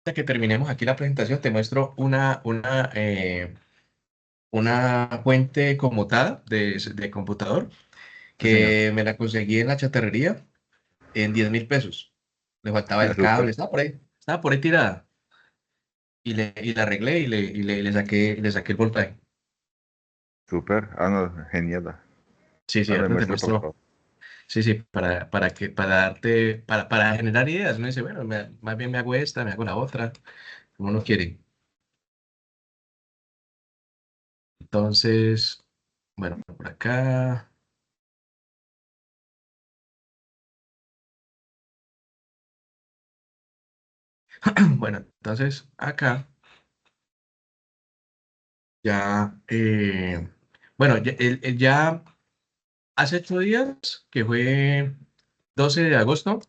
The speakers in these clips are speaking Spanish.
que terminemos aquí la presentación, te muestro una fuente conmutada de computador Sí, señor. que me la conseguí en la chatarrería en 10.000 pesos. Le faltaba el cable, Súper, estaba por ahí tirada. Y la arreglé y le saqué el voltaje. súper. Ah, no, genial. Sí, sí, Ah, me ahorita te muestra, por muestro. favor. Sí, sí, para generar ideas. Uno dice, bueno, más bien me hago esta, me hago la otra, como uno quiere. Entonces, bueno, por acá. Bueno, entonces acá ya, bueno, ya hace 8 días, que fue 12 de agosto,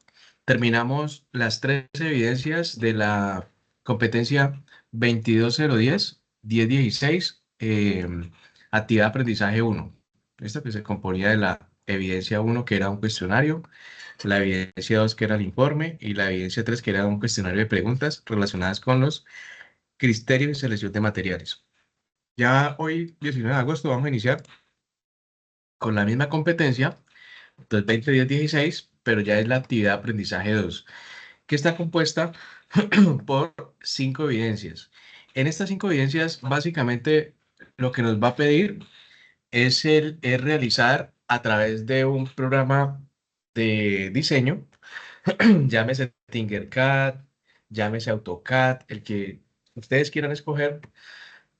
terminamos las tres evidencias de la competencia 22.010, 10.16, actividad de aprendizaje uno. Esta que se componía de la evidencia uno, que era un cuestionario, la evidencia 2, que era el informe, y la evidencia 3, que era un cuestionario de preguntas relacionadas con los criterios de selección de materiales. Ya hoy, 19 de agosto, vamos a iniciar con la misma competencia, entonces 20, 10, 16, pero ya es la actividad de aprendizaje 2, que está compuesta por 5 evidencias. En estas 5 evidencias, básicamente, lo que nos va a pedir es realizar a través de un programa de diseño, llámese Tinkercad, llámese AutoCAD, el que ustedes quieran escoger,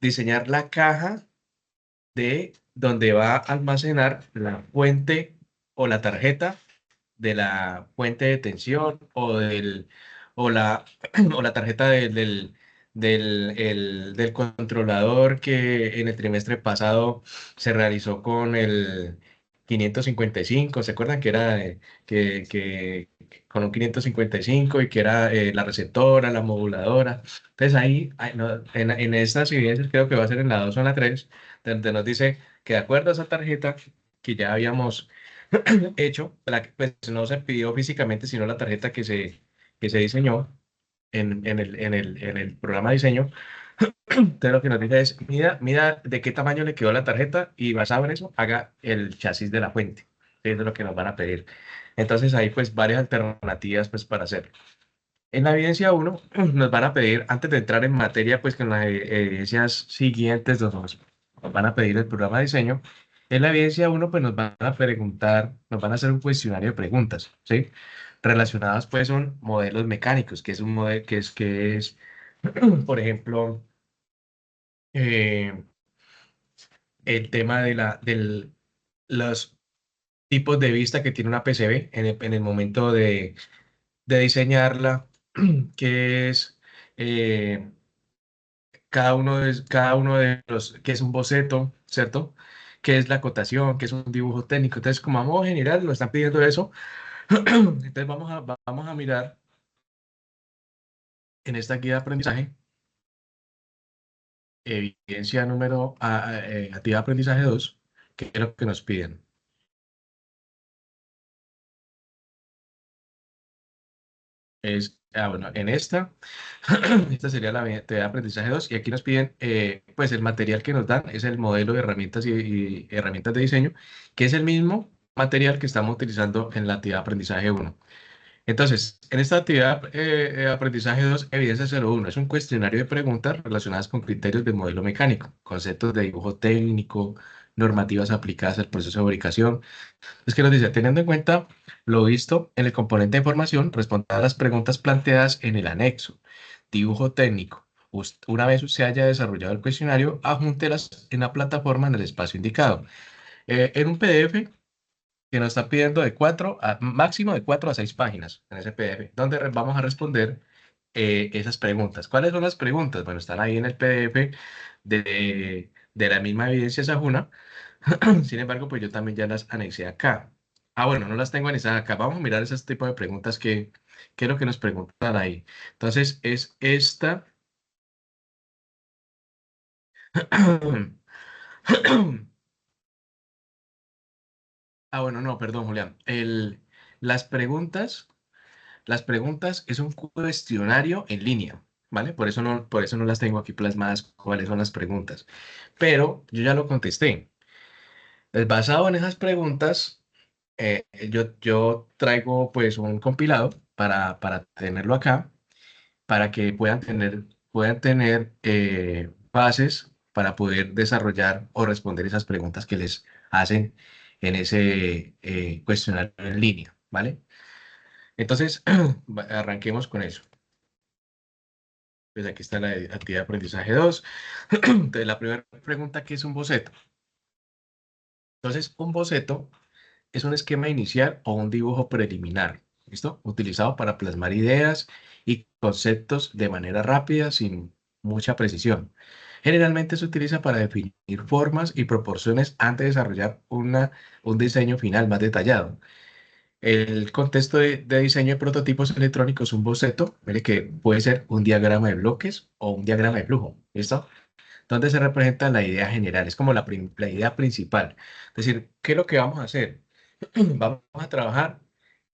diseñar la caja de donde va a almacenar la fuente o la tarjeta de la fuente de tensión o la tarjeta del controlador que en el trimestre pasado se realizó con el 555. ¿Se acuerdan que era que con un 555 y que era la receptora, la moduladora? Entonces no, en estas evidencias, creo que va a ser en la 2 o en la 3, donde nos dice que de acuerdo a esa tarjeta que ya habíamos hecho, la que pues no se pidió físicamente, sino la tarjeta que se diseñó en el programa de diseño. Entonces lo que nos dice es, mida de qué tamaño le quedó la tarjeta y basado en eso, haga el chasis de la fuente. Eso es lo que nos van a pedir. Entonces hay pues varias alternativas pues para hacerlo. En la evidencia uno nos van a pedir, antes de entrar en materia, pues con las evidencias siguientes nos van a pedir el programa de diseño. En la evidencia uno pues nos van a preguntar, nos van a hacer un cuestionario de preguntas, ¿sí? Relacionadas pues son modelos mecánicos, que es un modelo que es, por ejemplo, eh, el tema los tipos de vista que tiene una PCB en el momento de diseñarla, que es... eh, cada uno de los, que es un boceto, ¿cierto? ¿Qué es la acotación? ¿Qué es un dibujo técnico? Entonces, como a modo general, nos están pidiendo eso. Entonces, vamos a mirar en esta guía de aprendizaje, evidencia actividad de aprendizaje 2, que es lo que nos piden. Bueno, en esta sería la actividad de aprendizaje 2, y aquí nos piden, pues el material que nos dan es el modelo de herramientas y herramientas de diseño, que es el mismo material que estamos utilizando en la actividad de aprendizaje 1. Entonces, en esta actividad aprendizaje 2, evidencia 01, es un cuestionario de preguntas relacionadas con criterios del modelo mecánico, conceptos de dibujo técnico, normativas aplicadas al proceso de fabricación. Es que nos dice, teniendo en cuenta lo visto en el componente de información, responda a las preguntas planteadas en el anexo. Dibujo técnico. Una vez se haya desarrollado el cuestionario, adjúntelas en la plataforma en el espacio indicado. En un PDF que nos está pidiendo máximo de 4 a 6 páginas en ese PDF, donde vamos a responder esas preguntas. ¿Cuáles son las preguntas? Bueno, están ahí en el PDF de la misma evidencia Sajuna. Sin embargo, pues yo también ya las anexé acá. Bueno, no las tengo anexadas acá. Vamos a mirar esos tipos de preguntas que es lo que nos preguntan ahí. Entonces, es esta. Bueno, no, perdón, Julián. Las preguntas, las preguntas es un cuestionario en línea. ¿vale? Por eso no las tengo aquí plasmadas cuáles son las preguntas. Pero yo ya lo contesté. Basado en esas preguntas, yo traigo pues un compilado para tenerlo acá, para que puedan tener bases para poder desarrollar o responder esas preguntas que les hacen en ese cuestionario en línea, ¿vale? Entonces, arranquemos con eso. Pues aquí está la actividad de aprendizaje 2. Entonces, la primera pregunta, ¿qué es un boceto? Entonces, un boceto es un esquema inicial o un dibujo preliminar, ¿listo? Utilizado para plasmar ideas y conceptos de manera rápida, sin mucha precisión. Generalmente se utiliza para definir formas y proporciones antes de desarrollar un diseño final más detallado. El contexto de diseño de prototipos electrónicos, un boceto, mire que puede ser un diagrama de bloques o un diagrama de flujo, ¿listo? Donde se representa la idea general, es como la idea principal. Es decir, ¿qué es lo que vamos a hacer? Vamos a trabajar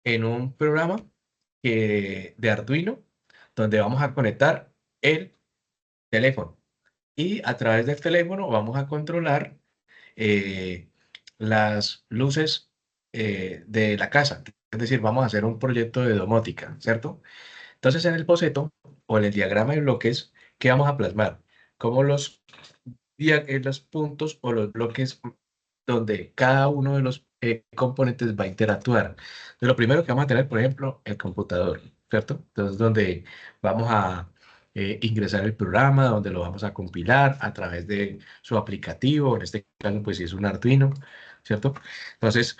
en un programa de Arduino, donde vamos a conectar el teléfono y a través del teléfono vamos a controlar eh, las luces de la casa. Es decir, vamos a hacer un proyecto de domótica, ¿cierto? Entonces, en el boceto o en el diagrama de bloques, ¿qué vamos a plasmar? Como los puntos o los bloques donde cada uno de los componentes va a interactuar. Entonces, lo primero que vamos a tener, por ejemplo, el computador, ¿cierto? Entonces, donde vamos a ingresar el programa, donde lo vamos a compilar a través de su aplicativo, en este caso, pues si es un Arduino, ¿cierto? Entonces,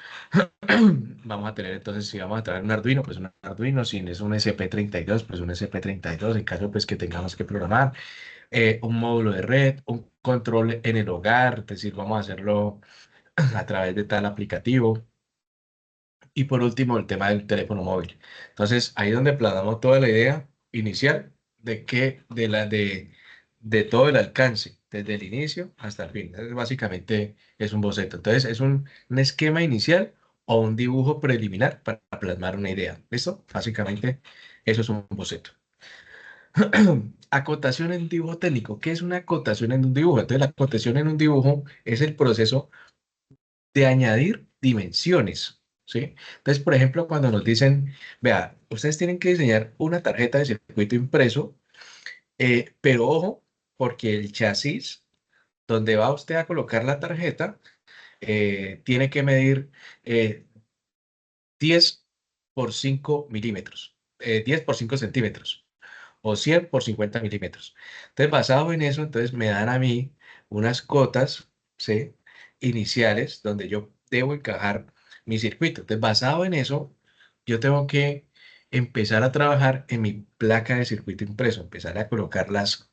vamos a tener, entonces, si vamos a traer un Arduino, pues un Arduino, si es un SP32, pues un SP32, en caso, pues que tengamos que programar un módulo de red, un control en el hogar, es decir, vamos a hacerlo a través de tal aplicativo. Y por último, el tema del teléfono móvil. Entonces, ahí es donde plasmamos toda la idea inicial de todo el alcance, desde el inicio hasta el fin. Básicamente es un boceto. Entonces, es un esquema inicial o un dibujo preliminar para plasmar una idea. ¿Listo? Básicamente, eso es un boceto. Acotación en dibujo técnico. ¿Qué es una acotación en un dibujo? Entonces, la acotación en un dibujo es el proceso de añadir dimensiones, ¿sí? Entonces, por ejemplo, cuando nos dicen, vea, ustedes tienen que diseñar una tarjeta de circuito impreso, pero ojo, porque el chasis donde va usted a colocar la tarjeta tiene que medir eh, 10 por 5 milímetros, 10 por 5 centímetros o 100 por 50 milímetros. Entonces, basado en eso, entonces me dan a mí unas cotas, ¿sí? Iniciales donde yo debo encajar mi circuito. Entonces, basado en eso, yo tengo que empezar a trabajar en mi placa de circuito impreso, empezar a colocar las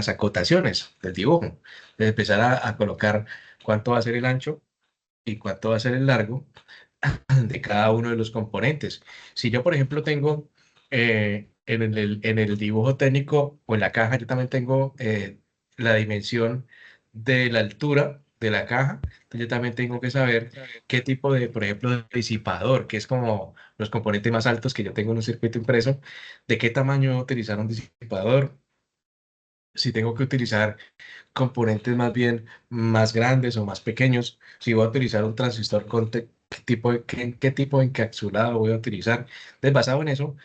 acotaciones del dibujo. Entonces, empezar a colocar cuánto va a ser el ancho y cuánto va a ser el largo de cada uno de los componentes. Si yo, por ejemplo, tengo en el dibujo técnico o en la caja, yo también tengo la dimensión de la altura de la caja. Entonces, yo también tengo que saber qué tipo de, por ejemplo, de disipador, que es como los componentes más altos que yo tengo en un circuito impreso, de qué tamaño utilizar un disipador, si tengo que utilizar componentes más bien más grandes o más pequeños, si voy a utilizar un transistor qué tipo de encapsulado voy a utilizar. Entonces, basado en eso,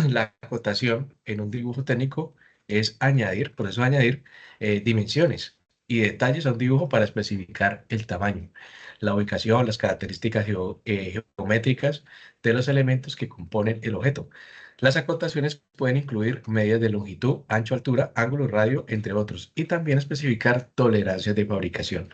la acotación en un dibujo técnico es añadir, por eso añadir dimensiones y detalles a un dibujo para especificar el tamaño, la ubicación, las características geométricas de los elementos que componen el objeto. Las acotaciones pueden incluir medidas de longitud, ancho, altura, ángulo, radio, entre otros, y también especificar tolerancias de fabricación.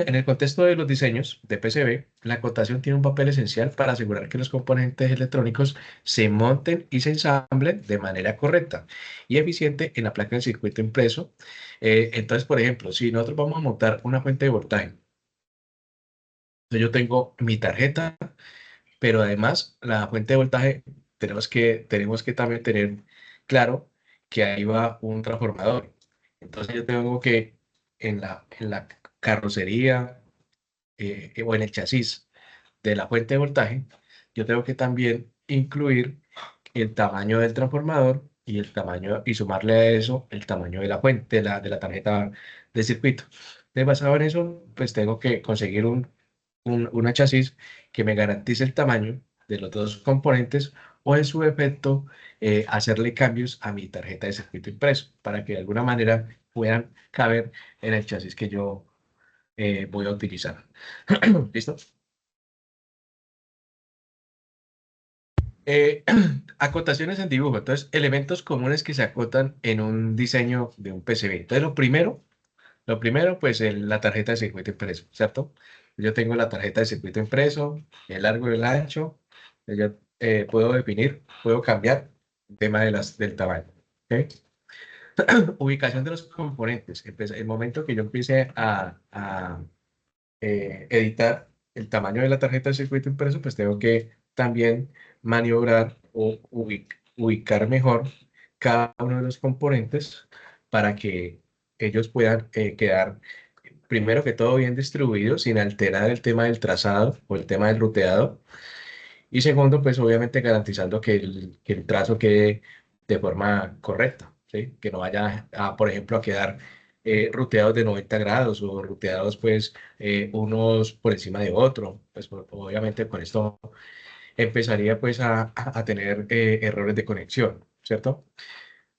En el contexto de los diseños de PCB, la acotación tiene un papel esencial para asegurar que los componentes electrónicos se monten y se ensamblen de manera correcta y eficiente en la placa de circuito impreso. Entonces, por ejemplo, si nosotros vamos a montar una fuente de voltaje, entonces yo tengo mi tarjeta, pero además la fuente de voltaje tenemos que también tener claro que ahí va un transformador. Entonces yo tengo que en la carrocería o en el chasis de la fuente de voltaje, yo tengo que también incluir el tamaño del transformador y el tamaño, y sumarle a eso el tamaño de la fuente, de la tarjeta de circuito. Entonces, basado en eso, pues tengo que conseguir una chasis que me garantice el tamaño de los dos componentes o en su efecto hacerle cambios a mi tarjeta de circuito impreso para que de alguna manera puedan caber en el chasis que yo voy a utilizar. ¿Listo? Eh, acotaciones en dibujo. Entonces, elementos comunes que se acotan en un diseño de un PCB. Entonces, lo primero, pues la tarjeta de circuito impreso, ¿cierto? Yo tengo la tarjeta de circuito impreso, el largo y el ancho. Yo puedo definir, puedo cambiar el tema del tamaño. ¿Ok? Ubicación de los componentes. El momento que yo empiece a editar el tamaño de la tarjeta de circuito impreso, pues tengo que también maniobrar o ubicar mejor cada uno de los componentes para que ellos puedan quedar, primero que todo, bien distribuidos sin alterar el tema del trazado o el tema del ruteado. Y segundo, pues obviamente garantizando que el trazo quede de forma correcta, ¿sí? Que no vaya por ejemplo, a quedar ruteados de 90 grados o ruteados pues unos por encima de otro. Pues obviamente con esto empezaría pues a tener errores de conexión, ¿cierto?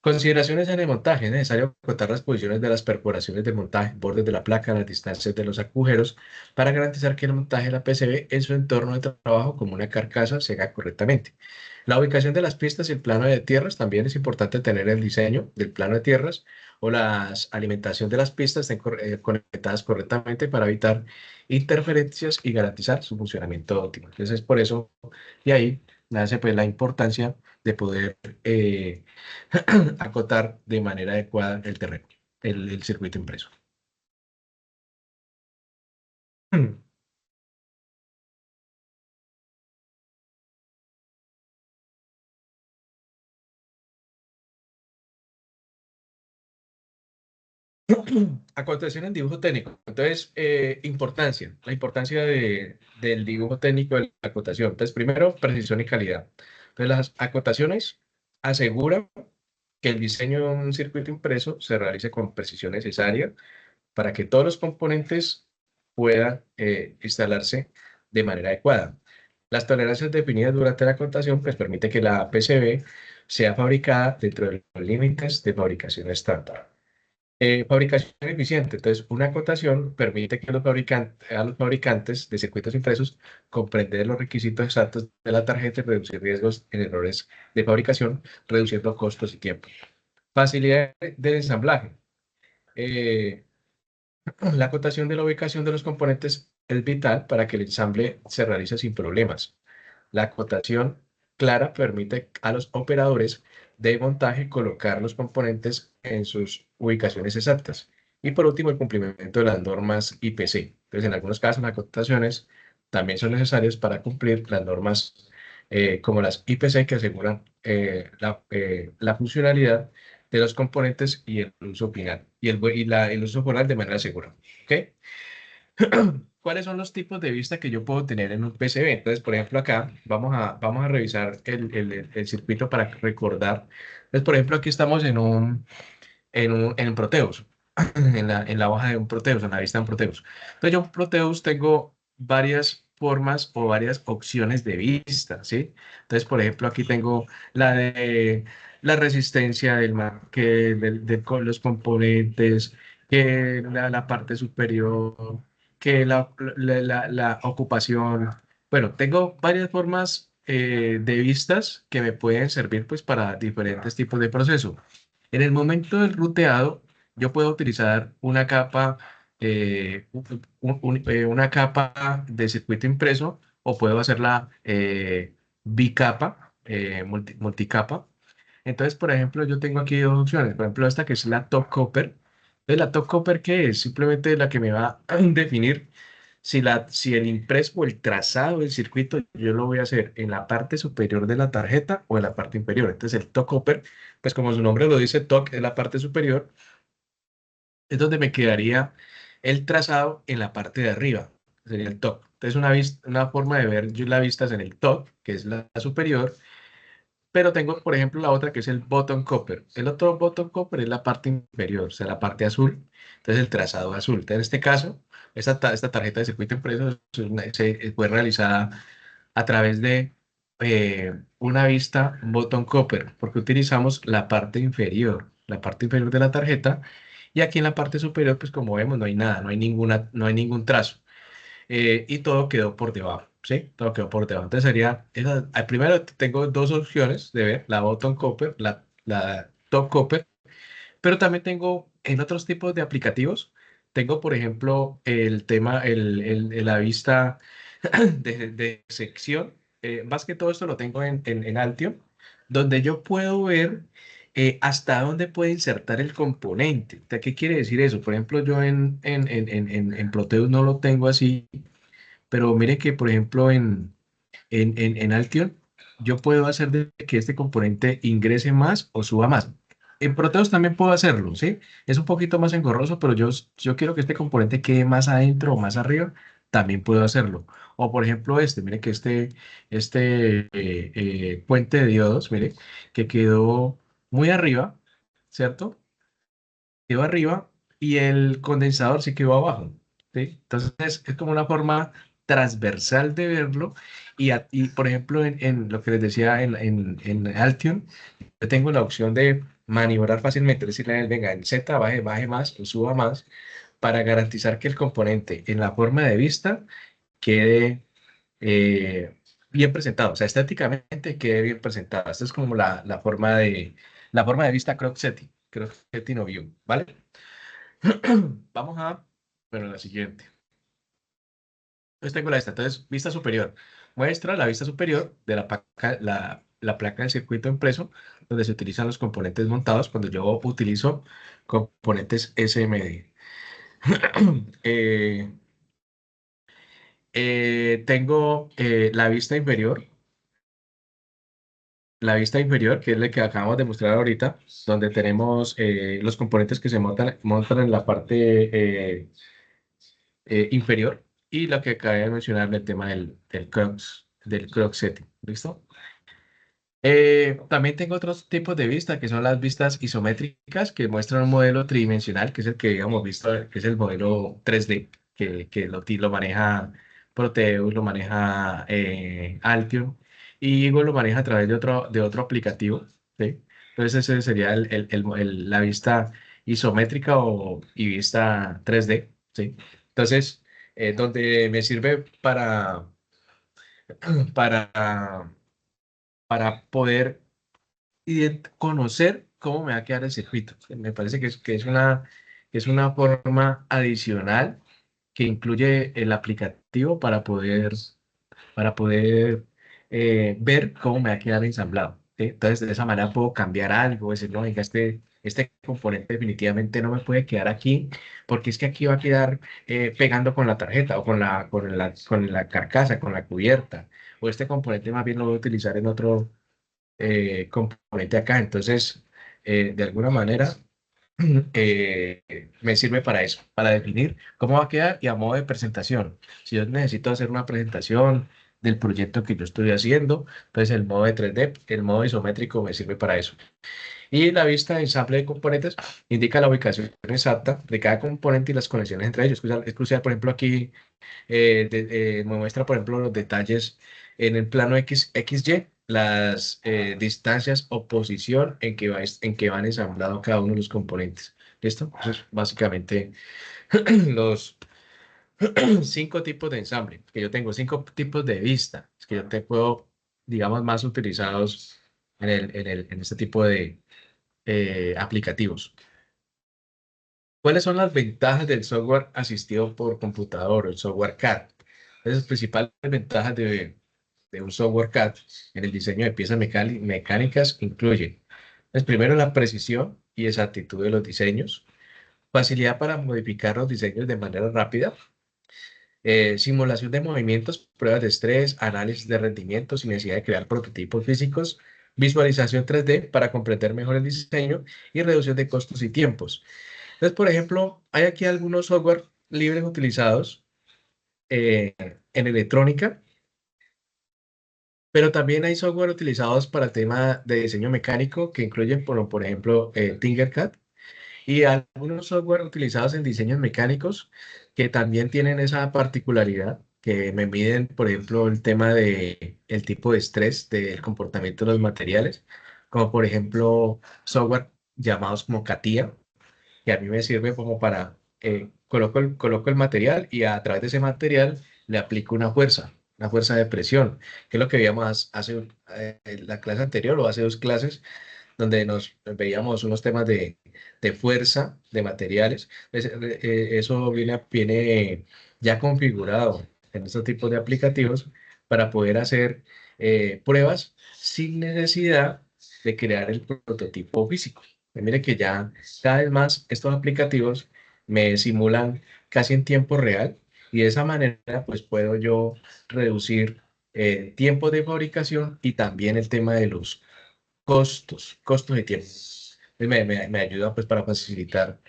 Consideraciones en el montaje. Es necesario acotar las posiciones de las perforaciones del montaje, bordes de la placa, las distancias de los agujeros, para garantizar que el montaje de la PCB en su entorno de trabajo como una carcasa se haga correctamente. La ubicación de las pistas y el plano de tierras. También es importante tener el diseño del plano de tierras o la alimentación de las pistas estén conectadas correctamente para evitar interferencias y garantizar su funcionamiento óptimo. Entonces, por eso, y ahí nace pues la importancia de poder acotar de manera adecuada el terreno, el circuito impreso. Acotación en dibujo técnico. Entonces, la importancia del dibujo técnico de la acotación. Entonces, primero, precisión y calidad. Entonces, las acotaciones aseguran que el diseño de un circuito impreso se realice con precisión necesaria para que todos los componentes puedan instalarse de manera adecuada. Las tolerancias definidas durante la acotación pues permite que la PCB sea fabricada dentro de los límites de fabricación estándar. Fabricación eficiente. Entonces, una acotación permite que a los fabricantes de circuitos impresos comprender los requisitos exactos de la tarjeta y reducir riesgos en errores de fabricación, reduciendo costos y tiempo. Facilidad del ensamblaje. Eh, la acotación de la ubicación de los componentes es vital para que el ensamble se realice sin problemas. La acotación clara permite a los operadores de montaje colocar los componentes en sus ubicaciones exactas. Y por último, el cumplimiento de las normas IPC. Entonces, en algunos casos, las acotaciones también son necesarias para cumplir las normas como las IPC que aseguran la funcionalidad de los componentes y el uso final y el uso final de manera segura. ¿Ok? ¿Cuáles son los tipos de vista que yo puedo tener en un PCB? Entonces, por ejemplo, acá vamos a revisar el circuito para recordar. Entonces, por ejemplo, aquí estamos en un Proteus, en la hoja de un Proteus, en la vista de un Proteus. Entonces, yo en Proteus tengo varias formas o varias opciones de vista, ¿sí? Entonces, por ejemplo, aquí tengo la de la resistencia con los componentes, que la parte superior, que la ocupación. Bueno, tengo varias formas de vistas que me pueden servir pues para diferentes tipos de procesos. En el momento del ruteado, yo puedo utilizar una capa de circuito impreso o puedo hacerla bicapa, multicapa. Entonces, por ejemplo, yo tengo aquí dos opciones. Por ejemplo, esta que es la top copper. Entonces, la top copper, ¿qué es? Simplemente la que me va a definir si el impreso o el trazado del circuito yo lo voy a hacer en la parte superior de la tarjeta o en la parte inferior. Entonces, el top copper, pues como su nombre lo dice, top es la parte superior, es donde me quedaría el trazado en la parte de arriba. Sería el top. Entonces, una forma de ver yo la vista es en el top, que es la superior, Pero tengo, por ejemplo, la otra que es el bottom copper. El otro bottom copper es la parte inferior, o sea, la parte azul. Entonces, el trazado azul. Entonces, en este caso, esta tarjeta de circuito impreso fue realizada a través de una vista bottom copper, porque utilizamos la parte inferior de la tarjeta, y aquí en la parte superior, pues como vemos, no hay nada, no hay ningún trazo, y todo quedó por debajo, ¿sí? Todo quedó por debajo. Entonces primero tengo dos opciones de ver, la bottom copper, la top copper, pero también tengo en otros tipos de aplicativos, tengo, por ejemplo, el tema, la vista de sección. Más que todo esto lo tengo en Altium, donde yo puedo ver hasta dónde puede insertar el componente. O sea, ¿qué quiere decir eso? Por ejemplo, yo en Proteus no lo tengo así, pero mire que, por ejemplo, en Altion, yo puedo hacer de que este componente ingrese más o suba más. En Proteus también puedo hacerlo, ¿sí? Es un poquito más engorroso, pero yo quiero que este componente quede más adentro o más arriba, también puedo hacerlo. O por ejemplo mire que puente de diodos, mire, que quedó muy arriba, ¿cierto? Quedó arriba y el condensador sí quedó abajo, ¿sí? Entonces es como una forma transversal de verlo y por ejemplo, en lo que les decía en Altium, yo tengo la opción de maniobrar fácilmente, decirle a él, venga, en Z baje más o suba más para garantizar que el componente en la forma de vista quede eh, bien presentado, o sea, estéticamente quede bien presentado. Esta es como la forma de vista crop setting o view, ¿vale? Vamos a, bueno, la siguiente. Entonces tengo entonces, vista superior. Muestra la vista superior de la placa del circuito impreso, donde se utilizan los componentes montados cuando yo utilizo componentes SMD. Eh, tengo la vista inferior, que es la que acabamos de mostrar ahorita, donde tenemos los componentes que se montan en la parte inferior, y lo que acabé de mencionar, el tema del crux setting. ¿Listo? También tengo otros tipos de vista, que son las vistas isométricas, que muestran un modelo tridimensional, que es el que habíamos visto, que es el modelo 3D, que lo maneja Proteus, lo maneja Altium, y Eagle lo maneja a través de otro aplicativo, ¿sí? Entonces ese sería la vista isométrica y vista 3D, ¿sí? Entonces, donde me sirve para, para poder conocer cómo me va a quedar el circuito. Me parece que es una forma adicional que incluye el aplicativo para poder ver cómo me va a quedar ensamblado, ¿sí? Entonces, de esa manera puedo cambiar algo, decir, no, venga, este componente definitivamente no me puede quedar aquí, porque es que aquí va a quedar pegando con la tarjeta o con la carcasa, con la cubierta, o este componente más bien lo voy a utilizar en otro componente acá. Entonces, de alguna manera, me sirve para eso, para definir cómo va a quedar y a modo de presentación. Si yo necesito hacer una presentación del proyecto que yo estoy haciendo, entonces el modo de 3D, el modo isométrico me sirve para eso. Y la vista de ensamble de componentes indica la ubicación exacta de cada componente y las conexiones entre ellos. Es crucial, por ejemplo, aquí me muestra, por ejemplo, los detalles en el plano XY, las distancias o posición en que van ensamblados cada uno de los componentes. ¿Listo? Eso es básicamente los 5 tipos de ensamble, que yo tengo 5 tipos de vista, que yo te puedo, digamos, más utilizados en este tipo de aplicativos. ¿Cuáles son las ventajas del software asistido por computador, el software CAD? Las principales ventajas de un software CAD en el diseño de piezas mecánicas incluyen, pues, primero, la precisión y exactitud de los diseños, facilidad para modificar los diseños de manera rápida, simulación de movimientos, pruebas de estrés, análisis de rendimiento sin necesidad de crear prototipos físicos, visualización 3D para comprender mejor el diseño y reducción de costos y tiempos. Entonces, por ejemplo, hay aquí algunos software libres utilizados en electrónica Pero también hay software utilizados para el tema de diseño mecánico que incluyen, por ejemplo, Tinkercad y algunos software utilizados en diseños mecánicos que también tienen esa particularidad, que me miden, por ejemplo, el tema de el tipo de estrés del comportamiento de los materiales, como por ejemplo software llamados como CATIA, que a mí me sirve como para, coloco el material y a través de ese material le aplico una fuerza de presión, que es lo que veíamos la clase anterior o hace dos clases, donde nos veíamos unos temas de fuerza de materiales. Eso viene ya configurado en estos tipos de aplicativos para poder hacer pruebas sin necesidad de crear el prototipo físico. Mire que ya cada vez más estos aplicativos me simulan casi en tiempo real y de esa manera pues puedo yo reducir tiempo de fabricación y también el tema de los costos y tiempo. Me ayuda pues para facilitar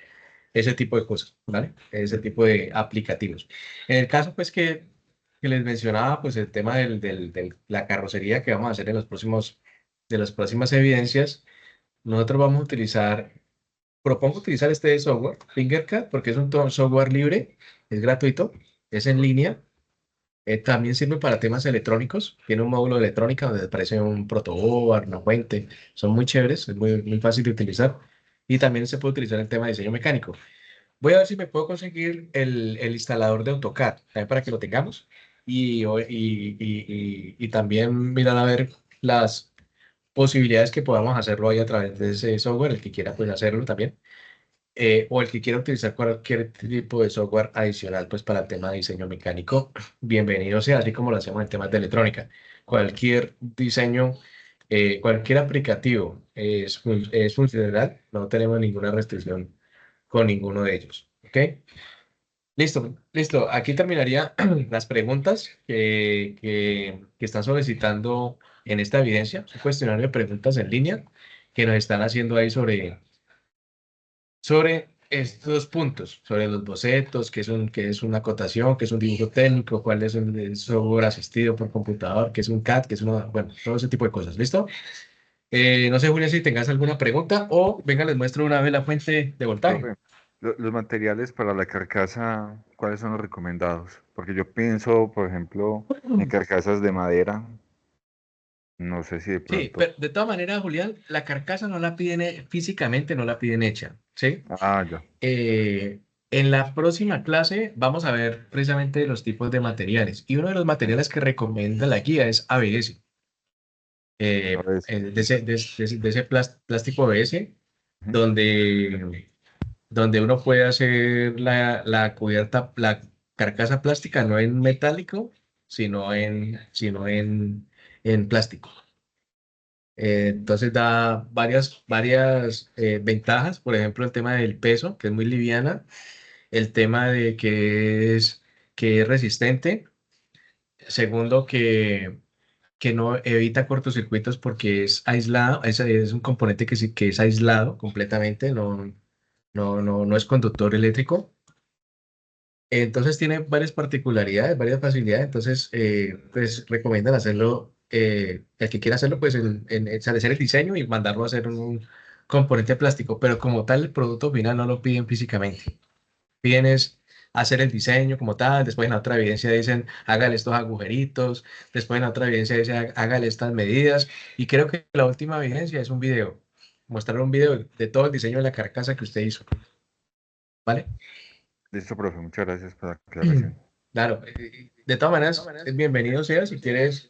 ese tipo de cosas, ¿vale? Ese tipo de aplicativos. En el caso pues que les mencionaba, pues el tema la carrocería que vamos a hacer de las próximas evidencias, nosotros vamos a propongo utilizar este software, Fingercad, porque es un software libre, es gratuito, es en línea. También sirve para temas electrónicos. Tiene un módulo de electrónica donde aparece un protoboard, una fuente. Son muy chéveres, es muy fácil de utilizar. Y también se puede utilizar en tema de diseño mecánico. Voy a ver si me puedo conseguir el instalador de AutoCAD, también para que lo tengamos. Y también mirar a ver las posibilidades que podamos hacerlo ahí a través de ese software. El que quiera, pues hacerlo también o el que quiera utilizar cualquier tipo de software adicional pues para el tema de diseño mecánico, bienvenido sea, así como lo hacemos en temas de electrónica. Cualquier diseño, cualquier aplicativo es funcional, no tenemos ninguna restricción con ninguno de ellos. ¿Ok? Listo, listo. Aquí terminaría las preguntas que están solicitando en esta evidencia. Es un cuestionario de preguntas en línea que nos están haciendo ahí sobre estos puntos, sobre los bocetos, qué es una acotación, qué es un dibujo técnico, cuál es un software asistido por computador, qué es un CAD, qué es una, bueno, todo ese tipo de cosas. ¿Listo? No sé, Julia, si tengas alguna pregunta o venga, les muestro una vez la fuente de voltaje. Profe, los materiales para la carcasa, ¿cuáles son los recomendados? Porque yo pienso, por ejemplo, en carcasas de madera. No sé si de Sí, pronto. pero de todas maneras, Julián, la carcasa no la piden físicamente, no la piden hecha, ¿sí? Ah, ya. Eh, en la próxima clase vamos a ver precisamente los tipos de materiales y uno de los materiales que recomienda la guía es ABS. A ver, listo. De ese plástico ABS, Ujú. donde, donde uno puede hacer la cubierta, la carcasa plástica, no en metálico, sino en plástico. Entonces da varias ventajas, por ejemplo, el tema del peso, que es muy liviana, el tema de que es resistente, segundo, que no evita cortocircuitos porque es aislado, es un componente que, sí, que es aislado completamente, no es conductor eléctrico. Entonces tiene varias particularidades, varias facilidades, entonces pues recomiendan hacerlo, el que quiera hacerlo, pues establecer el diseño y mandarlo a hacer un componente plástico, pero como tal el producto final no lo piden físicamente. Piden es hacer el diseño como tal, después en la otra evidencia dicen hágale estos agujeritos, después en la otra evidencia dice hágale estas medidas y creo que la última evidencia es un video, mostrar un video de todo el diseño de la carcasa que usted hizo, ¿vale? Listo, profe. Muchas gracias por la aclaración. Claro, de todas maneras es bienvenido sea si quieres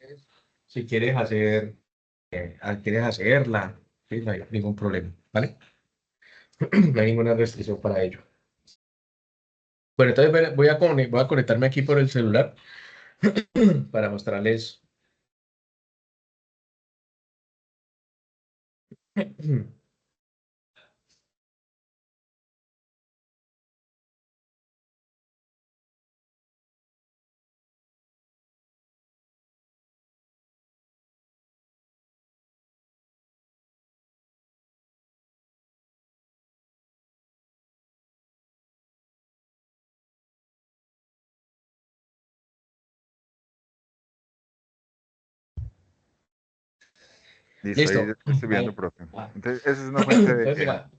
quieres hacerla, sí, no hay ningún problema, ¿vale? No hay ninguna restricción para ello. Bueno, entonces voy a conectarme aquí por el celular para mostrarles. Listo, ahí Listo. estoy viendo, Ahí. profe. Ah. Entonces, eso es una fuente Entonces, de mira,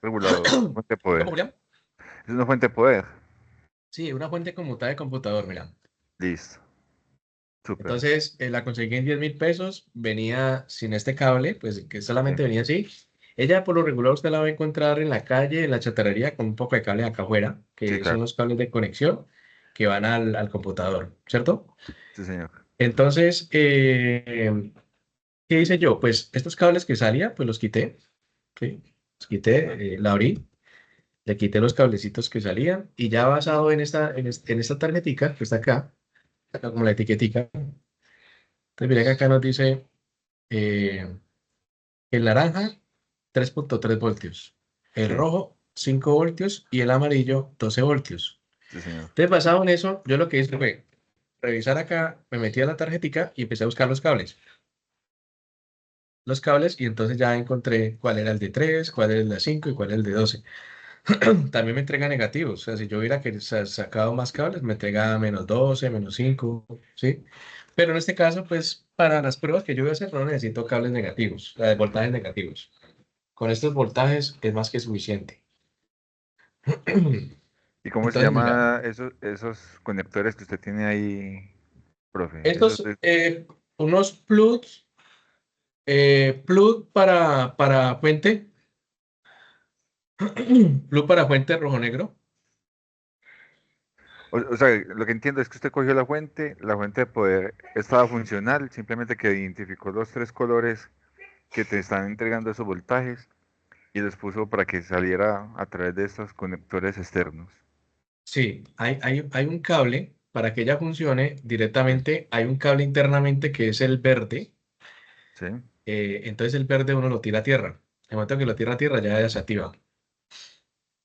regulador, fuente de poder. ¿cómo, Julián? Es una fuente de poder. Sí, una fuente conmutada de computador, mira. Listo, súper. Entonces, la conseguí en 10.000 pesos, venía sin este cable, pues que Sí, solamente venía así. Ella por lo regular usted la va a encontrar en la calle, en la chatarrería, con un poco de cable acá afuera, sí, que son claro. los cables de conexión que van al computador, ¿cierto? Sí, señor. Entonces, ¿qué hice yo? Pues estos cables que salía, pues los quité, ¿sí? Los quité, la abrí, le quité los cablecitos que salían y ya basado en esta tarjetica que está acá como la etiquetica, entonces mira que acá nos dice eh, el naranja 3.3 voltios, el Sí, rojo 5 voltios y el amarillo 12 voltios. sí, señor. Entonces basado en eso, yo lo que hice fue revisar acá, me metí a la tarjetica y empecé a buscar los cables y entonces ya encontré cuál era el de 3, cuál era el de 5 y cuál era el de 12. También me entrega negativos, o sea, si yo hubiera sacado más cables, me entrega -12, -5, ¿sí? Pero en este caso, pues para las pruebas que yo voy a hacer no necesito cables negativos, de voltajes negativos. Con estos voltajes es más que suficiente. ¿Y cómo se Entonces, mira, llama esos conectores que usted tiene ahí, profe? Esos estos unos plugs, plug para fuente, plug para fuente rojo-negro. o sea, lo que entiendo es que usted cogió la fuente de poder estaba funcional, simplemente que identificó los tres colores que te están entregando esos voltajes y los puso para que saliera a través de estos conectores externos. Sí, hay un cable para que ella funcione Sí, directamente. Hay un cable internamente que es el verde. sí, Entonces el verde uno lo tira a tierra. En el momento que lo tira a tierra ya se activa.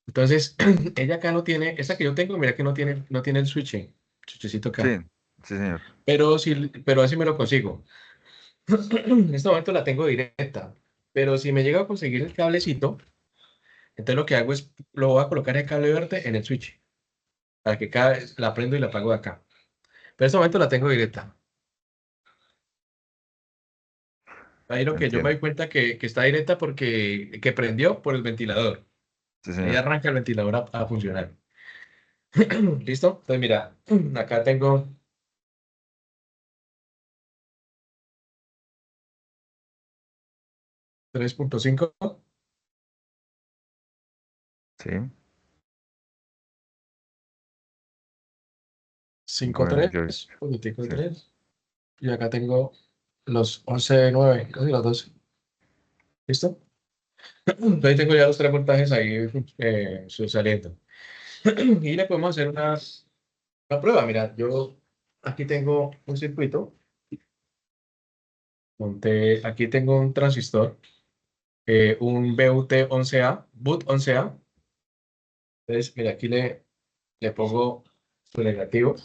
Entonces ella acá no tiene, esta que yo tengo, mira que no tiene el switchecito sí, acá. sí, señor. Pero sí, pero así me lo consigo. En este momento la tengo directa. Pero si me llega a conseguir el cablecito, entonces lo que hago es, lo voy a colocar el cable verde en el switch. Para que cada vez la prendo y la apago de acá. Pero en este momento la tengo directa. Ahí lo que yo me Entiendo. doy cuenta que está directa porque que prendió por el ventilador. Sí, Ahí señor. arranca el ventilador a funcionar. ¿Listo? Entonces mira, acá tengo 3.5, Sí. 5,98. 5.3, puntico Sí. 3. Y acá tengo los 11.9, casi los 12. ¿Listo? Entonces tengo ya los tres voltajes ahí saliendo. Y le podemos hacer una prueba. Mira, yo aquí tengo un circuito. Aquí tengo un transistor, un BUT11A. Entonces, mira, aquí le pongo su negativo.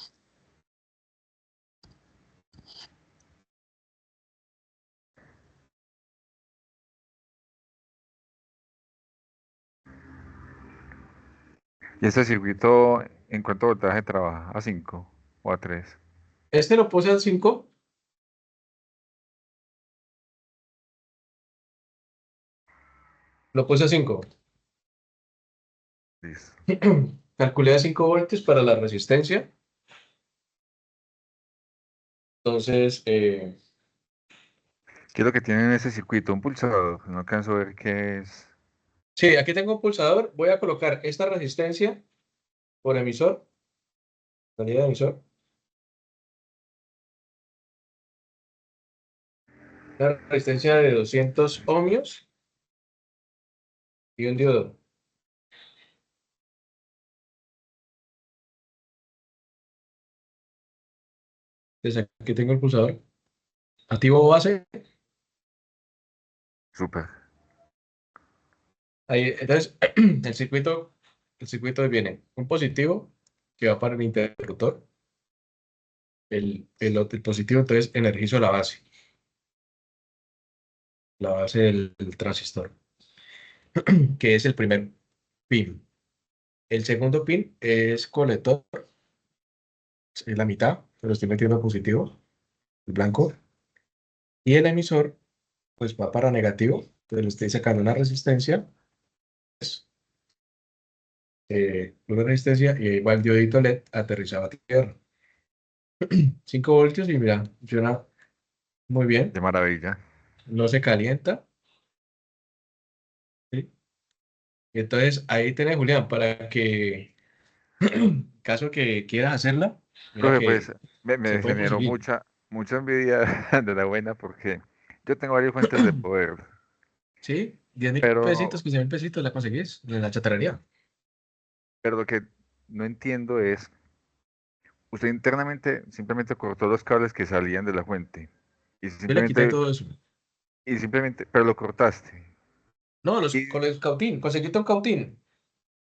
¿Y este circuito en cuánto voltaje trabaja? ¿A 5 o a 3? Este lo puse al 5, lo puse a 5. Listo. Calculé a 5 voltios para la resistencia. Entonces, ¿Qué es lo que tiene en ese circuito? Un pulsador. No alcanzo a ver qué es. sí, aquí tengo un pulsador. Voy a colocar esta resistencia por emisor, salida de emisor, una resistencia de 200 ohmios y un diodo. Entonces, aquí tengo el pulsador. Activo base. Súper. Ahí, entonces, el circuito viene un positivo que va para el interruptor. El positivo, entonces, energizo la base del transistor, que es el primer pin. El segundo pin es colector, es la mitad, pero estoy metiendo positivo, el blanco. Y el emisor pues va para negativo, entonces le estoy sacando una resistencia y ahí va el diodito LED aterrizado a tierra. 5 voltios y mira, funciona muy bien, De maravilla. no se calienta. ¿Sí? Y entonces ahí tenés, Julián, para que, caso que quieras hacerla, mira Profe, pues que se me puede generó conseguir. mucha envidia de la buena porque yo tengo varias fuentes de poder, ¿Sí? 10.000 pesitos, pero, 15.000 pesitos la conseguís en la chatarrería. pero lo que no entiendo es, usted internamente simplemente cortó los cables que salían de la fuente Yo le quité todo eso. y simplemente, pero lo cortaste. No, Y con el cautín, conseguiste un cautín.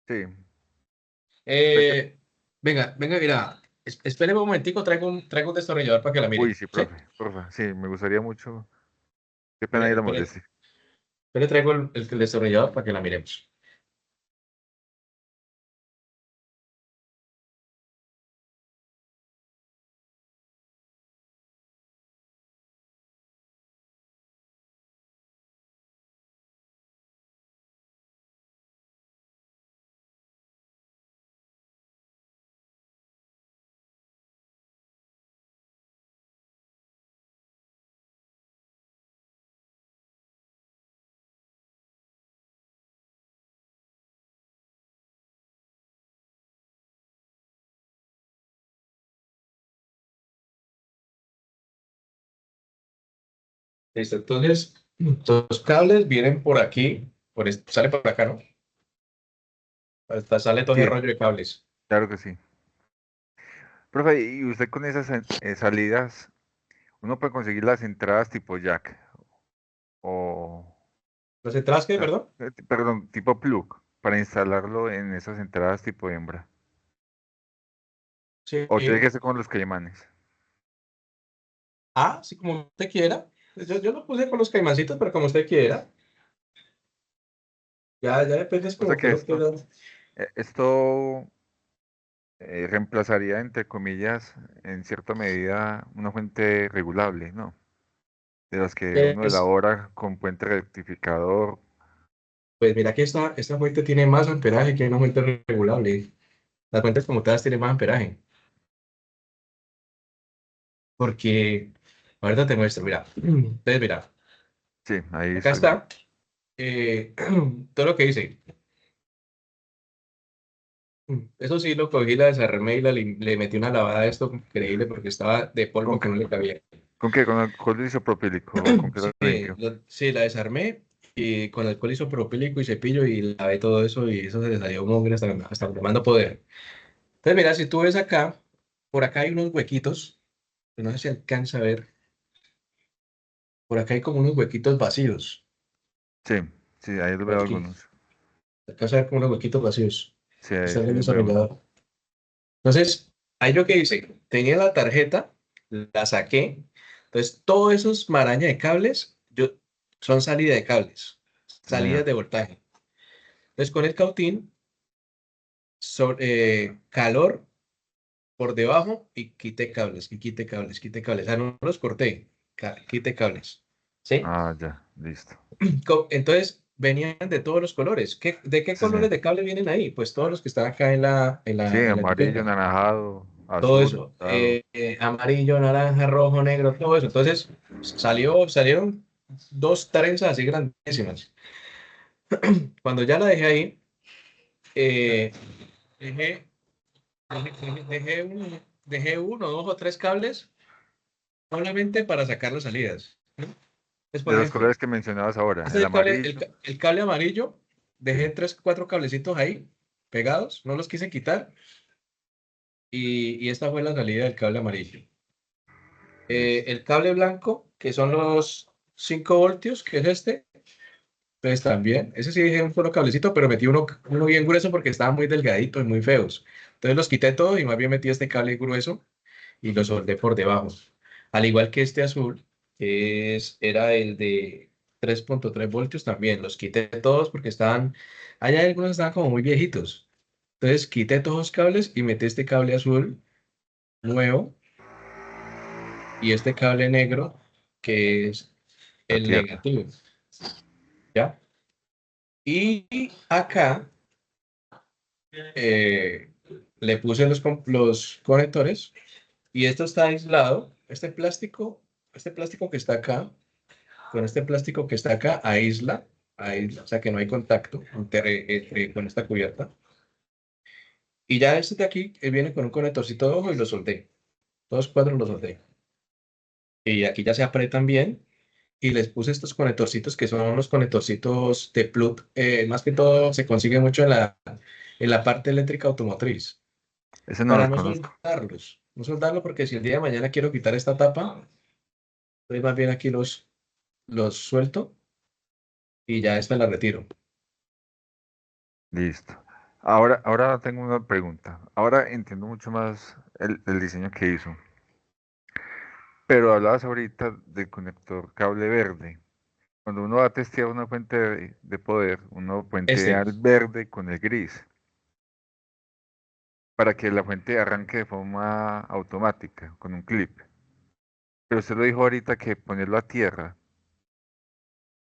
sí, sé que, Eh, venga, mira, espéreme un momentico, traigo un destornillador para que la uy, mire. sí, ¿Sí? profe, porfa, sí, me gustaría mucho, qué pena Espere, ir a espere, molestar. espere, traigo el destornillador para que la miremos. Listo, entonces, los cables vienen por aquí, sale por acá, ¿no? Sale todo Sí, el rollo de cables. claro que sí. Profe, y usted con esas salidas, uno puede conseguir las entradas tipo jack o, ¿Los entradas qué, ah, perdón? perdón, tipo plug para instalarlo en esas entradas tipo hembra. Sí. O tiene que ser con los caimanes. Ah, sí, como usted quiera. Pues yo lo puse con los caimancitos, pero como usted quiera. Ya depende, es O sea como que que uno quiera. esto reemplazaría, entre comillas, en cierta medida, una fuente regulable, ¿no? De las que uno Es, elabora con puente rectificador. pues mira que esta fuente tiene más amperaje que una fuente regulable. Las fuentes como todas tienen más amperaje. Porque, ahorita te muestro, mira. Entonces, mira, Sí, ahí acá estoy viendo. está todo lo que dice. Eso sí, lo cogí, la desarmé y le metí una lavada a esto increíble porque estaba de ¿Con, polvo que no le cabía. con qué? ¿Con alcohol isopropílico o con qué Sí, lo limpio? sí, la desarmé y con alcohol isopropílico y cepillo y lavé todo eso y eso se le salió mugre hasta donde mando poder. Entonces, mira, si tú ves acá, por acá hay unos huequitos, que no sé si alcanza a ver, por acá hay como unos huequitos vacíos. Sí, sí, ahí lo Por veo aquí, algunos. alcanza a ver como unos huequitos vacíos. Sí, ahí Está sí bien los veo algunos. desarrollado. Entonces, ahí yo que hice, tenía la tarjeta, la saqué. Entonces, todos esos marañas de cables, son salida de cables, Sí, señor. salidas de voltaje. Entonces, con el cautín, calor por debajo y quité cables, y quité cables, quité cables. Ah, no los corté, quité cables. ¿Sí? Ah, ya, listo. Entonces, venían de todos los colores. ¿De qué Sí, sí. colores de cable vienen ahí? Pues todos los que están acá en la, en Sí, la, en la amarillo, etiqueta. anaranjado, Todo azul, eso, dorado. amarillo, naranja, rojo, negro, todo eso. Entonces, salieron dos trenzas así grandísimas. Cuando ya la dejé ahí, eh, dejé, dejé uno, dos o tres cables solamente para sacar las salidas. Es por De los ejemplo, colores que mencionabas ahora, este el es el cable, amarillo. el cable amarillo, Sí. dejé tres, cuatro cablecitos ahí pegados, no los quise quitar y esta fue la salida del cable amarillo. Listo. El cable blanco, que son los 5 voltios, que es este, pues también, ese sí dejé un solo cablecito, pero metí uno bien grueso porque estaban muy delgaditos y muy feos. Entonces los quité todos y más bien metí este cable grueso y lo soldé por debajo. Al igual que este azul, era el de 3.3 voltios también. Los quité todos porque allá algunos estaban como muy viejitos. Entonces quité todos los cables y metí este cable azul nuevo y este cable negro que es la el tierra. negativo, ¿ya? Y acá eh, le puse los conectores y esto está aislado. Este plástico que está acá, con este plástico que está acá, aísla, o sea que no hay contacto con esta cubierta. Y ya este de aquí viene con un conectorcito de ojo y lo soldé. Todos cuatro los soldé. Y aquí ya se apretan bien. Y les puse estos conectorcitos que son los conectorcitos de plug. Más que todo se consigue mucho en la parte eléctrica automotriz. Ese no Para los no conozco. soldarlos. No soldarlo porque si el día de mañana quiero quitar esta tapa, entonces más bien aquí los suelto y ya esta la retiro. Listo. Ahora tengo una pregunta. Ahora entiendo mucho más el diseño que hizo. Pero hablabas ahorita del conector cable verde. Cuando uno va a testear una fuente de poder, uno puentea Este. el verde con el gris para que la fuente arranque de forma automática, con un clip. Pero usted lo dijo ahorita que ponerlo a tierra.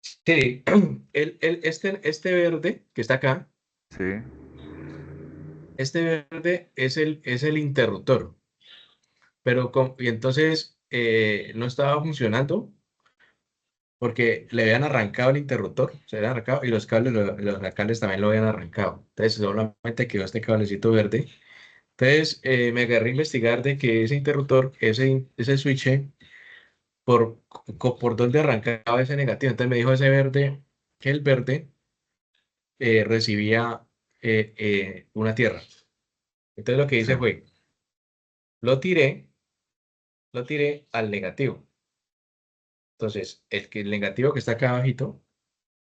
Sí, este verde que está acá, Sí, este verde es el interruptor. Y entonces no estaba funcionando porque le habían arrancado el interruptor, se habían arrancado y los cables también lo habían arrancado. Entonces solamente quedó este cablecito verde. Entonces me agarré a investigar de que ese interruptor, ese switch, por dónde arrancaba ese negativo. Entonces me dijo ese verde, que el verde recibía una tierra. Entonces lo que sí, hice fue, lo tiré, lo tiré al negativo. Entonces el negativo que está acá abajito,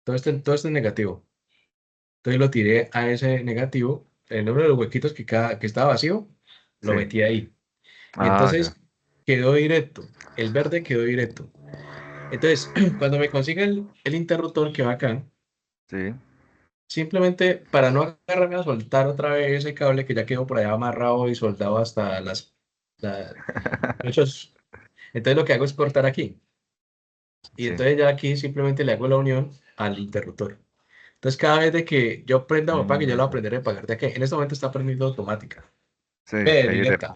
todo este es negativo. Entonces lo tiré a ese negativo, el número de los huequitos que estaba vacío, lo sí. metí ahí. Y Ah, ya. entonces quedó directo, el verde quedó directo. Entonces, cuando me consiga el interruptor que va acá, Sí. simplemente para no agarrarme a soltar otra vez ese cable que ya quedó por allá amarrado y soldado hasta la- muchos. Entonces lo que hago es cortar aquí. Y Sí. entonces ya aquí simplemente le hago la unión al interruptor. Entonces cada vez de que yo prenda o apague, ya lo voy a Ya. aprender a apagar de aquí. En este momento está prendiendo automática. Sí, Ve, ahí directa,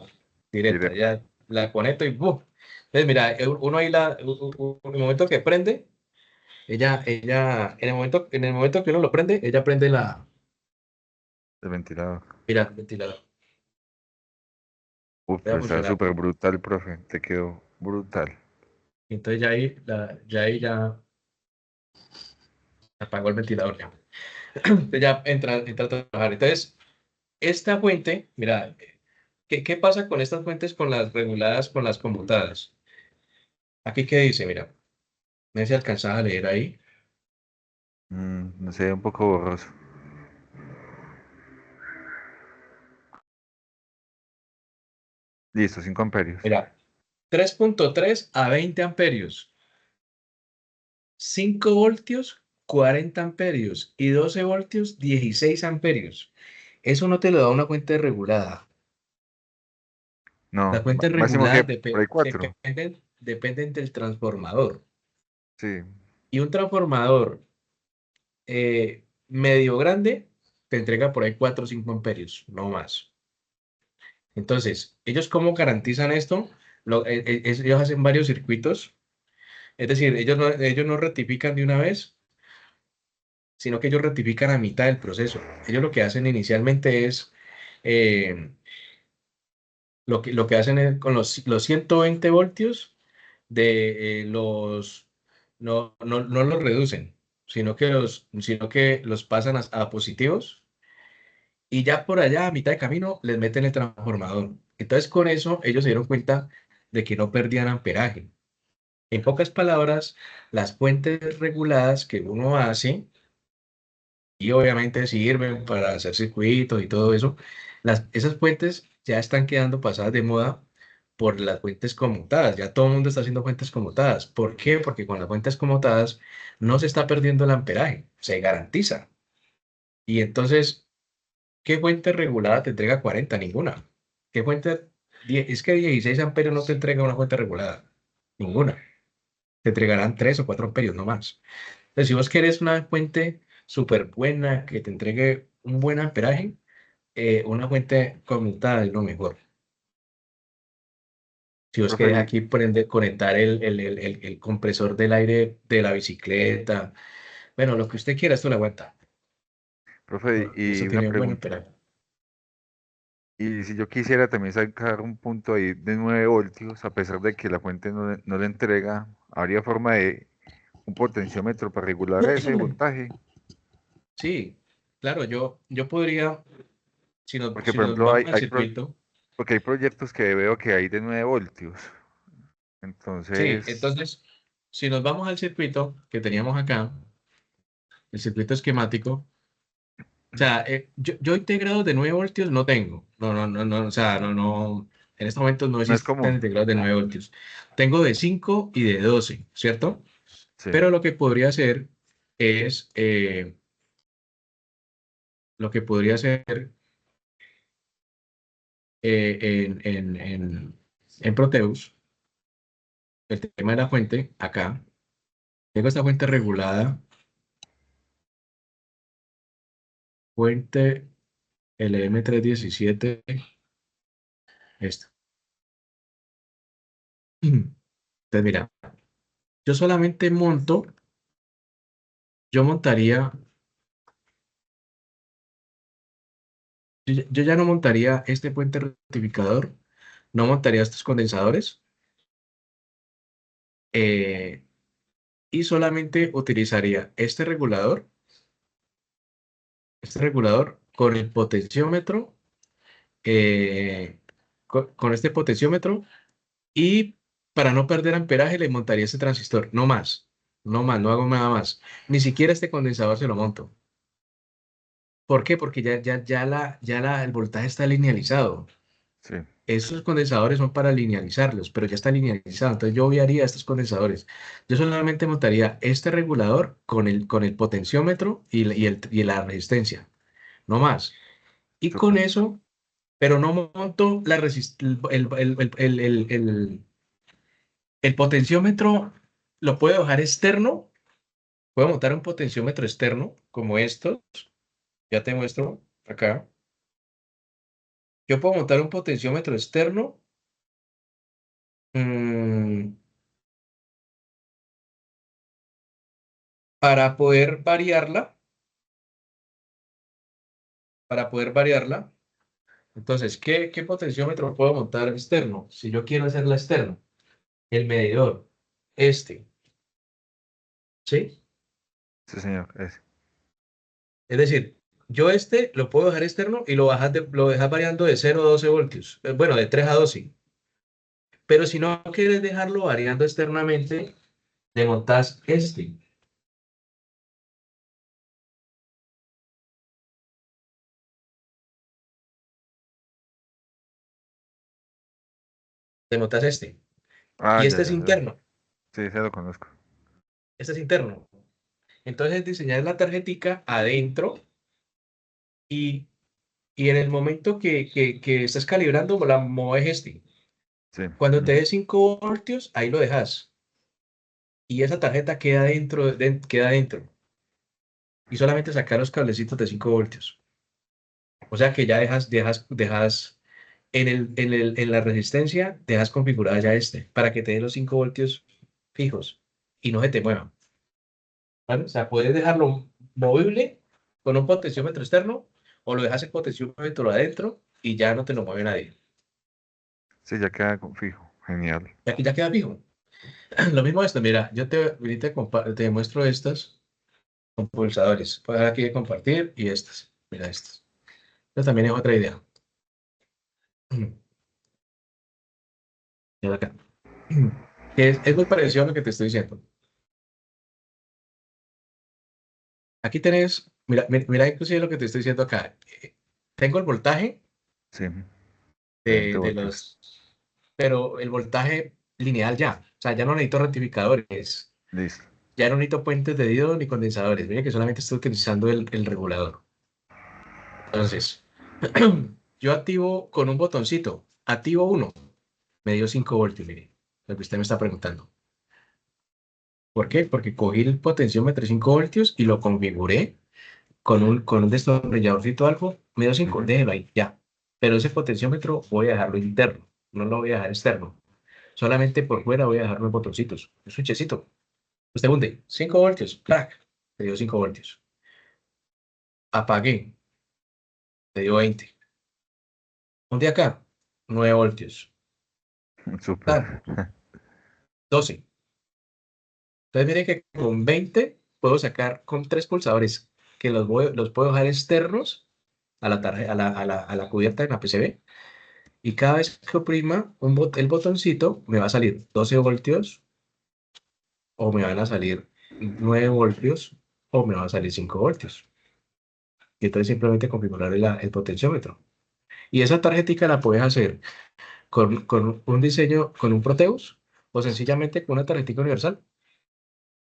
directa. directo. Ya la conecto y ¡buf! Entonces mira, uno ahí en el momento que prende, en el momento que uno lo prende, ella prende El ventilador. mira, el ventilador. Uf, Deja pero está funcionar. súper brutal, profe. Te quedó brutal. Y entonces ya apagó el ventilador ya. Entonces ya entra a trabajar. Entonces, esta fuente, mira, ¿qué pasa con estas fuentes con las reguladas, con las conmutadas? Aquí qué dice, mira, no sé si alcanzaba a leer ahí. No sé, un poco borroso. Listo, 5 amperios. Mira, 3,3 a 20 amperios, 5 voltios, 40 amperios y 12 voltios, 16 amperios. Eso no te lo da una fuente regulada. Las No, fuentes máximo que reguladas por ahí 4. dependen del transformador. Sí, Y un transformador medio grande te entrega por ahí 4 o 5 amperios, no más. Entonces, ¿ellos cómo garantizan esto? Ellos hacen varios circuitos, es decir, ellos no rectifican de una vez, sino que ellos rectifican a mitad del proceso. Ellos lo que hacen inicialmente es, eh, lo que hacen es con los 120 voltios no los reducen, sino que los pasan a positivos y ya por allá a mitad de camino les meten el transformador. Entonces con eso ellos se dieron cuenta de que no perdían amperaje. En pocas palabras, las fuentes reguladas que uno hace, y obviamente sirven para hacer circuitos y todo eso, esas fuentes ya están quedando pasadas de moda por las fuentes conmutadas. Ya todo el mundo está haciendo fuentes conmutadas. ¿Por qué? Porque con las fuentes conmutadas no se está perdiendo el amperaje, se garantiza. Y entonces, ¿qué fuente regulada te entrega 40? Ninguna. ¿Qué fuente? Es que 16 amperios no te entrega una fuente regulada. Ninguna. te entregarán 3 o 4 amperios, no más. Entonces, si vos querés una fuente súper buena que te entregue un buen amperaje, una fuente conmutada es lo mejor. Si vos Profe, querés aquí conectar el compresor del aire de la bicicleta, bueno, lo que usted quiera, esto le aguanta. profe, y Eso una tiene buen pregunta. amperaje. Y si yo quisiera también sacar un punto ahí de 9 voltios, a pesar de que la fuente no le entrega, ¿habría forma de un potenciómetro para regular ese voltaje? Sí, claro, yo podría, Porque, si por nos ejemplo, vamos al circuito, porque hay proyectos que veo que hay de 9 voltios. sí, Entonces, entonces, si nos vamos al circuito que teníamos acá, el circuito esquemático, o sea, yo integrados de 9 voltios no tengo. No, o sea, en este momento no no es existen común. integrados de 9 voltios. Tengo de 5 y de 12, ¿cierto? Sí, Pero lo que podría hacer es, lo que podría hacer en Proteus, el tema de la fuente, acá, tengo esta fuente regulada, fuente LM317, esta. Entonces, mira, yo solamente yo montaría, yo ya no montaría este puente rectificador, no montaría estos condensadores, eh, y solamente utilizaría este regulador con el potenciómetro, con este potenciómetro, y para no perder amperaje le montaría este transistor, no más, no más, no hago nada más. Ni siquiera este condensador se lo monto. ¿Por qué? Porque el voltaje está linealizado. sí, Esos condensadores son para linealizarlos, pero ya está linealizado. Entonces yo obviaría estos condensadores. Yo solamente montaría este regulador con el potenciómetro y la resistencia, no más. Y con súper. eso, pero no monto el potenciómetro, lo puedo dejar externo. Puedo montar un potenciómetro externo como estos. Ya te muestro acá. Yo puedo montar un potenciómetro externo, mm, para poder variarla, para poder variarla. Entonces, ¿qué potenciómetro puedo montar externo? Si yo quiero hacerla externo, el medidor, este, ¿sí? Sí, señor. Es decir, yo este lo puedo dejar externo y lo dejas variando de 0 a 12 voltios. Bueno, de 3 a 12. Pero si no quieres dejarlo variando externamente, le montas este. Le montas este. Ah, Y ya, este es ya, ya. interno. Sí, se lo conozco. Este es interno. Entonces diseñar la tarjetica adentro y, y en el momento que estás calibrando, la mueves este. Sí. Cuando te Ujú. dé 5 voltios, ahí lo dejas. Y esa tarjeta queda queda dentro. Y solamente sacar los cablecitos de 5 voltios. O sea que ya dejas en la resistencia, dejas configurada ya para que te dé los 5 voltios fijos y no se te mueva. ¿Vale? O sea, puedes dejarlo movible con un potenciómetro externo o lo dejas en potenciómetro adentro y ya no te lo mueve nadie. Sí, ya queda fijo. Genial. Y aquí ya queda fijo. Lo mismo esto, mira, ahorita te muestro estas con pulsadores. Voy a dar aquí de compartir y estas. Mira estas. Esta también es otra idea. Mira acá. Es muy parecido a lo que te estoy diciendo. Aquí tenés, mira inclusive lo que te estoy diciendo acá. Tengo el voltaje Sí. 20 de voltios. los, pero el voltaje lineal ya. O sea, ya no necesito rectificadores, Listo. ya no necesito puentes de diodo ni condensadores. Mira que solamente estoy utilizando el regulador. Entonces, yo activo con un botoncito, activo uno, me dio 5 voltios, mire, lo que usted me está preguntando. ¿Por qué? Porque cogí el potenciómetro de 5 voltios y lo configuré con un destornilladorcito algo, medio 5 Ujú. déjelo ahí, ya. Pero ese potenciómetro voy a dejarlo interno, no lo voy a dejar externo. Solamente por fuera voy a dejar unos botoncitos, un switchecito. Usted hunde 5 voltios, crack, te dio 5 voltios. Apagué, te dio 20. Un día acá, 9 voltios. Súper. Tan, 12. Entonces, mire que con 20 puedo sacar con 3 pulsadores que los puedo dejar externos a la, a la cubierta de la PCB. Y cada vez que oprima el botoncito, me va a salir 12 voltios o me van a salir 9 voltios o me va a salir 5 voltios. Y entonces simplemente configurar el potenciómetro. Y esa tarjetica la puedes hacer con un diseño, con un Proteus o sencillamente con una tarjetica universal.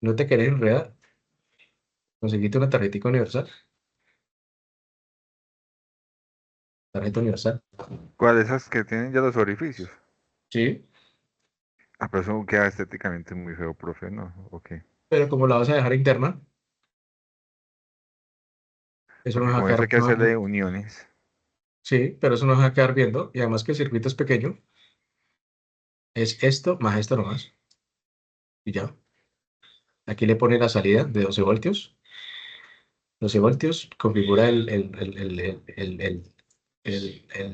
No te querés enredar, conseguiste una tarjetica universal, tarjeta universal. ¿Cuáles esas que tienen ya los orificios? Sí, Ah, pero eso queda estéticamente muy feo, profe, ¿no? Ok. pero como la vas a dejar interna, eso no Porque vas a con eso hay quedar, que hacerle uniones. sí, pero eso no vas a quedar viendo. Y además que el circuito es pequeño, es esto más esto nomás. Y ya. Aquí le pone la salida de 12 voltios. 12 voltios, configura el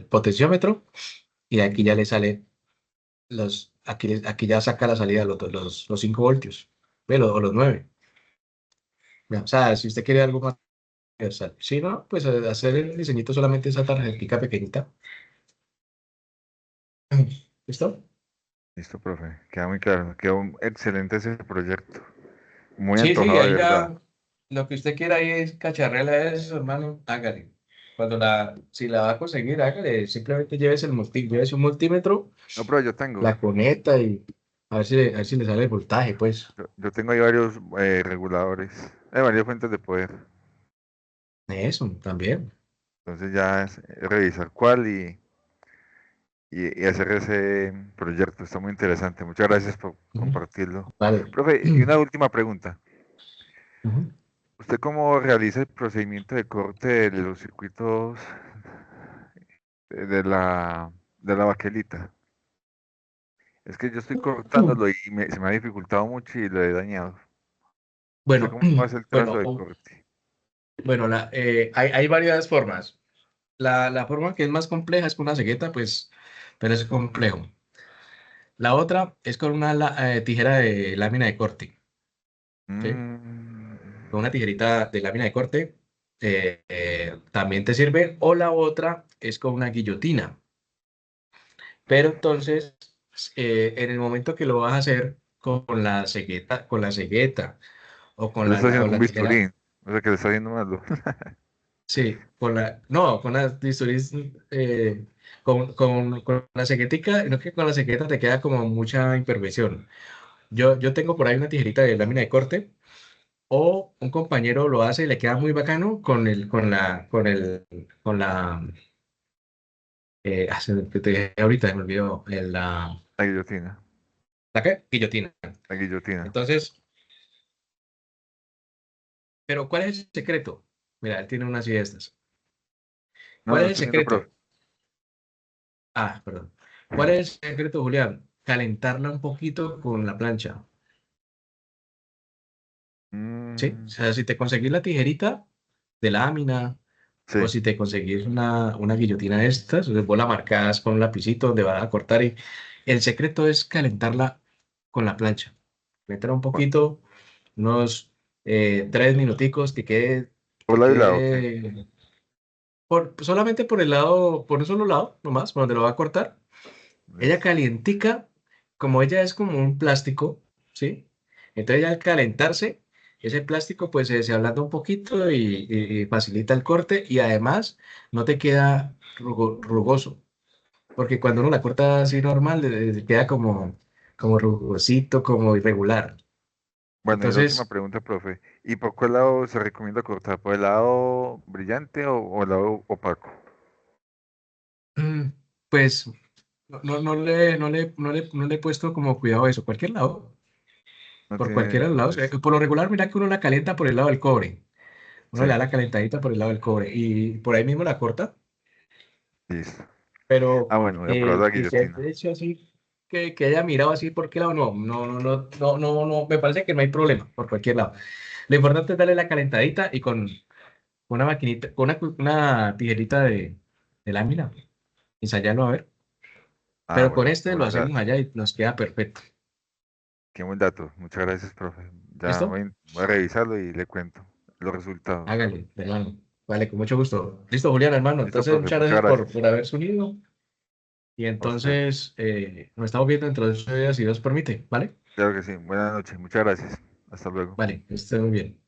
potenciómetro y aquí ya le sale aquí ya saca la salida los 5 voltios. Ve, o los 9. Ya, o sea, si usted quiere algo más universal. Si no, pues hacer el diseñito solamente esa tarjetita pequeñita. ¿Listo? Listo, profe. Queda muy claro. Quedó excelente ese proyecto. Muy Sí, sí, antojado, de ahí verdad. ya lo que usted quiera ahí es cacharrela eso, hermano, hágale. Si la va a conseguir, hágale. Simplemente llévese un multímetro, No, pero yo tengo. la conecta y a ver si le sale el voltaje, pues. Yo tengo ahí varios reguladores. Hay varias fuentes de poder. Eso, también. Entonces ya es revisar cuál y hacer ese proyecto. Está muy interesante. Muchas gracias por Ujú. compartirlo. Vale. Profe, y una última pregunta. Ujú. ¿Usted cómo realiza el procedimiento de corte de los circuitos de la baquelita? Es que yo estoy cortándolo y se me ha dificultado mucho y lo he dañado. ¿Usted Bueno, cómo hace el trazo bueno, de corte? bueno, hay varias formas. La forma que es más compleja es con una cegueta, pues, pero es complejo. La otra es con una tijera de lámina de corte, ¿sí? Mm, Con una tijerita de lámina de corte también te sirve. O la otra es con una guillotina. Pero entonces, en el momento que lo vas a hacer con la cegueta o con Él la, está la- haciendo o con la tijera, bisturí. O sea que le está haciendo malo. sí, no, con la bisturís, con la ceguetica, no que con la cegueta te queda como mucha imperfección. Yo tengo por ahí una tijerita de lámina de corte. O un compañero lo hace y le queda muy bacano te dije ahorita, se me olvidó, La guillotina. ¿la qué? Guillotina. La guillotina. Entonces, pero ¿cuál es el secreto? Mira, él tiene una así de estas. No, ¿Cuál no es el estoy viendo, profe. secreto? Ah, perdón. ¿Cuál es el secreto, Julián? Calentarla un poquito con la plancha. ¿Sí? O Mm, sea, si te conseguís la tijerita de lámina o sí. si te conseguís una guillotina de estas, vos la marcas con un lapicito donde vas a cortar y el secreto es calentarla con la plancha. Calentarla un Bueno, poquito, unos 3 minuticos por que lado y lado, ok. quede solamente por el lado, por un solo lado, nomás, por donde lo va a cortar. Ella Listo. calientica, como ella es como un plástico, ¿sí? Entonces ya al calentarse, ese plástico pues se ablanda un poquito y facilita el corte y además no te queda rugoso, porque cuando uno la corta así normal, queda como rugosito, como irregular. Bueno, y la última Entonces, pregunta, profe. ¿Y por cuál lado se recomienda cortar? ¿Por el lado brillante o el lado opaco? mm, pues no le he puesto como cuidado a eso, cualquier lado. No por tiene, cualquiera de los lados. entonces, Por lo regular, mira que uno la calienta por el lado del cobre. Uno sí, le da la calentadita por el lado del cobre y por ahí mismo la corta, listo. Ah, pero bueno, voy a probar la que se haya guillotina. hecho así, que haya mirado así por qué lado, no, me parece que no hay problema por cualquier lado. Lo importante es darle la calentadita y con una maquinita, con una tijerita de lámina, ensayarlo a ver. Ah, Pero con bueno, qué este lo buen hacemos dato. allá y nos queda perfecto. Qué buen dato. Muchas gracias, profe. Ya ¿Listo? voy a revisarlo y le cuento los resultados. Hágale, hermano. Vale, con mucho gusto. Listo, Julián, hermano. Listo, Entonces, profe. muchas Muchas gracias gracias. por haberse unido. Y A usted. entonces, nos estamos viendo dentro de 8 días, si Dios permite. ¿Vale? Claro que sí. Buenas noches. Muchas gracias. Hasta luego. Vale, que esté muy bien.